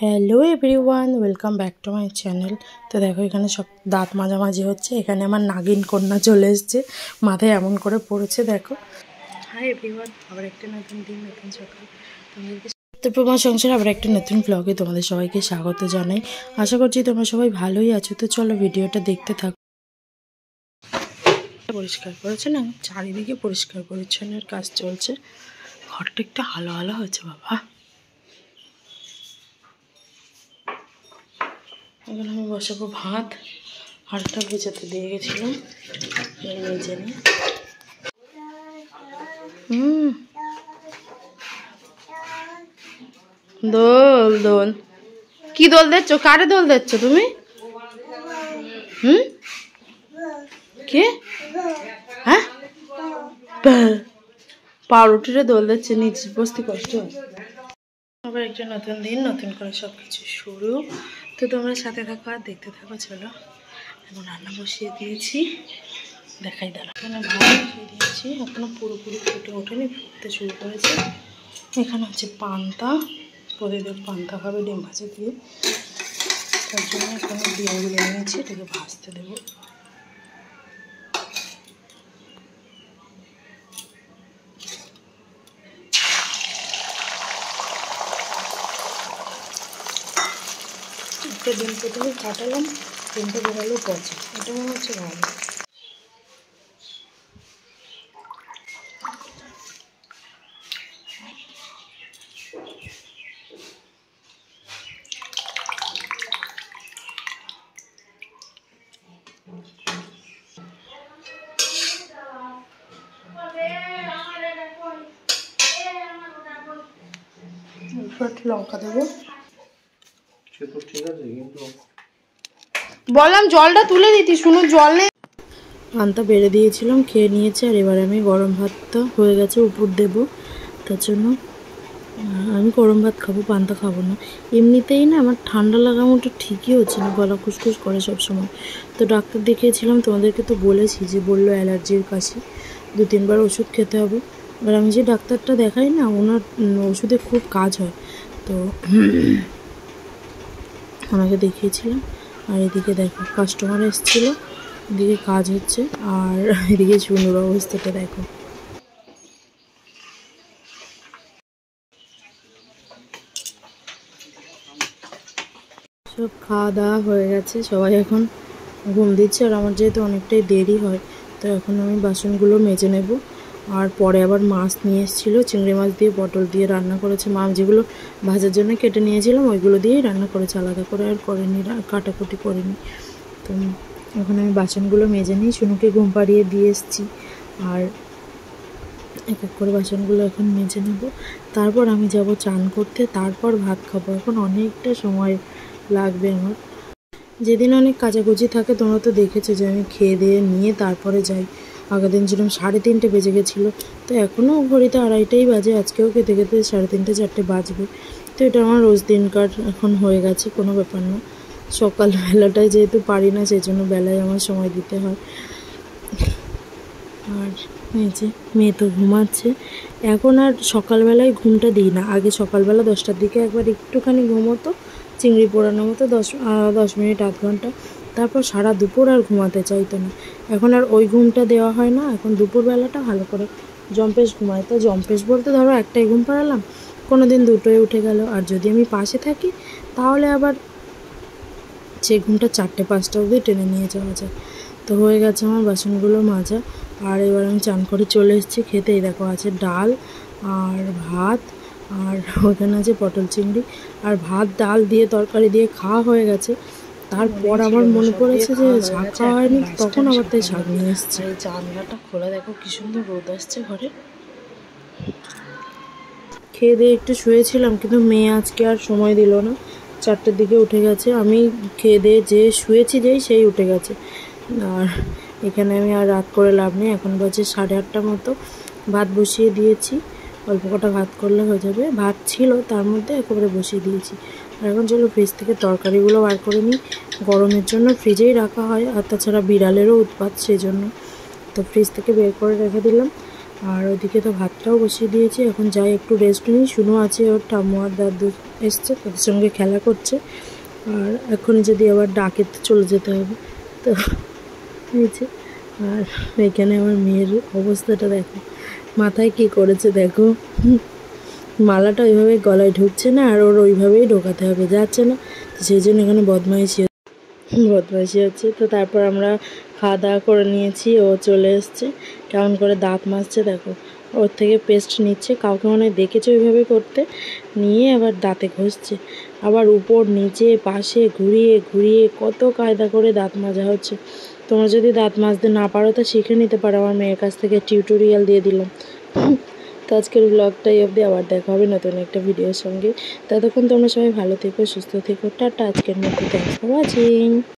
Hello everyone, welcome back to my channel. তো দেখো এখানে সব দাঁত মাঝামাঝি হচ্ছে। এখানে আমার নাগিন কন্যা চলে এসছে, মাথায় এমন করে পড়েছে দেখো। হাই এভরিওয়ান, আবার একটা নতুন দিন, নতুন সকাল। তো প্রমাণ সংসার আবার একটা নতুন ব্লগে তোমাদের সবাইকে স্বাগত জানাই। আশা করছি তোমরা সবাই ভালোই আছো। তো চলো ভিডিওটা দেখতে থাকো। পরিষ্কার করেছে না, চারিদিকে পরিষ্কার পরিচ্ছন্নের কাজ চলছে। ঘরটা একটু আলো আলো হয়েছে বাবা। এখন আমি বসাবো ভাত। হালটা ভেজাতে দিয়ে গেছিলাম, ভেজে নিই। দোল দোল কি দোল দিচ্ছ? কারে দোল দিচ্ছ তুমি? কে? হ্যাঁ, পাউরুটিরে দোল দিচ্ছে, নিচ বসতে কষ্ট হয়। আবার একটা নতুন দিন, নতুন করে সব কিছু শুরু। তো তোমরা সাথে থাকো আর দেখতে থাকো। চলো এখন রান্না বসিয়ে দিয়েছি, দেখাই দাঁড়া। এখানে ভাত বসিয়ে দিয়েছি, এখনো পুরোপুরি ফুটে ওঠেনি, ফুটতে শুরু করেছে। এখানে হচ্ছে পান্তা, প্রতিদিন পান্তা খাবে ডিম ভাজা দিয়ে। তার জন্য এখানে ডিমগুলো নিয়েছি, এটাকে ভাজতে দেবো। একটা ডিম প্রথমে কাটালাম, ডিমটা বেরোলো পচে, এটা মনে হচ্ছে ভালো। লঙ্কা দেবো, বললাম জলটা তুলে দিতি, শুনো জল নেই। পান্তা বেড়ে দিয়েছিলাম, খেয়ে নিয়েছে। আর এবার আমি গরম ভাতটা হয়ে গেছে, উপর দেবো। তার জন্য আমি গরম ভাত খাবো, পান্তা খাবো না। এমনিতেই না আমার ঠান্ডা লাগা মতো ঠিকই হচ্ছে না, গলা খুসখুস করে সবসময়। তো ডাক্তার দেখিয়েছিলাম, তোমাদেরকে তো বলেছি যে বললো অ্যালার্জির কাশি, 2-3 বার ওষুধ খেতে হবে। এবার আমি যে ডাক্তারটা দেখাই না, ওনার ওষুধে খুব কাজ হয়, তো ওনাকে দেখিয়েছিলাম। আর এদিকে দেখো কাস্টমার এসেছিলো, এদিকে কাজ হচ্ছে, আর এদিকে চুনুর অবস্থাটা দেখো। সব খাওয়া দাওয়া হয়ে গেছে, সবাই এখন ঘুম দিচ্ছে। আর আমার যেহেতু অনেকটাই দেরি হয়, তো এখন আমি বাসনগুলো মেজে নেব। আর পরে আবার মাছ নিয়ে এসেছিলো, চিংড়ি মাছ দিয়ে পটল দিয়ে রান্না করেছে মা। যেগুলো ভাজার জন্য কেটে নিয়েছিলাম ওইগুলো দিয়েই রান্না করেছে, আলাদা করে আর করেনি, কাটাকুটি করিনি। তো এখন আমি বাসনগুলো মেজে নিই, শুনুকে ঘুম পাড়িয়ে দিয়ে এসেছি। আর এক এক করে বাসনগুলো এখন মেজে নেব, তারপর আমি যাব চান করতে, তারপর ভাত খাবো। এখন অনেকটা সময় লাগবে আমার। যেদিন অনেক কাচাকুচি থাকে, তোমরা তো দেখেছো যে আমি খেয়ে দিয়ে নিয়ে তারপরে যাই। আগের দিন যেরকম 3:30 বেজে গেছিলো, তো এখনও ঘড়িতে 2:30 বাজে। আজকেও খেতে খেতে 3:30-4 বাজবে। তো এটা আমার রোজ দিনকার এখন হয়ে গেছে, কোনো ব্যাপার না। সকালবেলাটায় যেহেতু পারি না, সেই জন্য বেলায় আমার সময় দিতে হয়। আর এই যে মেয়ে তো ঘুমাচ্ছে এখন। আর সকালবেলায় ঘুমটা দিই না, আগে সকালবেলা 10টার দিকে একবার একটুখানি ঘুমোতো, চিংড়ি পোড়ানোর মতো 10 মিনিট, 1/2 ঘন্টা। তারপর সারা দুপুর আর ঘুমাতে চাইতো না। এখন আর ওই ঘুমটা দেওয়া হয় না, এখন দুপুরবেলাটা ভালো করে জম্পেশ ঘুমায়। তো জম্পেশ বলতে ধরো একটাই ঘুম পাড়ালাম, কোনো দিন 2টোয় উঠে গেল। আর যদি আমি পাশে থাকি তাহলে আবার সেই ঘুমটা 4টে-5টা অবধি টেনে নিয়ে যাওয়া যায়। তো হয়ে গেছে আমার বাসনগুলো মাজা। আর এবার আমি চান করে চলে এসেছি খেতে। এই দেখো আছে ডাল আর ভাত, আর ওখানে আছে পটল চিংড়ি। আর ভাত ডাল দিয়ে তরকারি দিয়ে খাওয়া হয়ে গেছে। তারপর আমার মনে পড়েছে যে শাক খাওয়া হয়নি, তখন আবার তাই শাক নিয়ে এসেছি। এই জানলাটা খোলা, দেখো কি সুন্দর রোদ আসছে ঘরে। খেয়ে দিয়ে একটু শুয়েছিলাম, কিন্তু মেয়ে আজকে আর সময় দিল না, 4টের দিকে উঠে গেছে। আমি খেয়ে দিয়ে যে শুয়েছি সেই উঠে গেছে। আর এখানে আমি আর রাত করে লাভ নেই, এখন বাজে 8:30 মতো। ভাত বসিয়ে দিয়েছি, অল্প কটা ভাত করলে হয়ে যাবে। ভাত ছিল, তার মধ্যে একেবারে বসিয়ে দিয়েছি। আর এখন চলো ফ্রিজ থেকে তরকারিগুলো বার করে নিই, গরমের জন্য ফ্রিজেই রাখা হয়। আর তাছাড়া বিড়ালেরও উৎপাত, সেই জন্য তো ফ্রিজ থেকে বের করে রেখে দিলাম। আর ওদিকে তো ভাতটাও বসিয়ে দিয়েছি। এখন যাই একটু রেস্ট নিই। শুনো আছে, ওর ঠাম্মু আর দাদু এসছে, তাদের সঙ্গে খেলা করছে। আর এখন যদি আবার ডাকে তো চলে যেতে হবে। তো হয়েছে। আর এখানে আমার মেয়ের অবস্থাটা দেখো, মাথায় কি করেছে দেখো। মালাটা ওইভাবে গলায় ঢুকছে না, আর ওর ওইভাবেই ঢোকাতে হবে, যাচ্ছে না। সেই জন্য এখানে বদমাইশি হচ্ছে। তো তারপর আমরা খাওয়া দাওয়া করে নিয়েছি, ও চলে এসছে। কেমন করে দাঁত মাজছে দেখো, ওর থেকে পেস্ট নিচ্ছে। কাউকে মনে হয় দেখেছে ওইভাবে করতে, নিয়ে আবার দাঁতে ঘষছে। আবার উপর নিচে পাশে ঘুরিয়ে ঘুরিয়ে কত কায়দা করে দাঁত মাজা হচ্ছে। তোমরা যদি দাঁত মাজতে না পারো তো শিখে নিতে পারো, আমার মেয়ের কাছ থেকে টিউটোরিয়াল দিয়ে দিলাম। তো আজকের ব্লগটাই অবধি, আবার দেখা হবে নতুন একটা ভিডিওর সঙ্গে। ততক্ষণ তোমরা সবাই ভালো থেকো, সুস্থ থেকো। টাটা, আজকের মতো থ্যাঙ্কস ফর ওয়াচিং।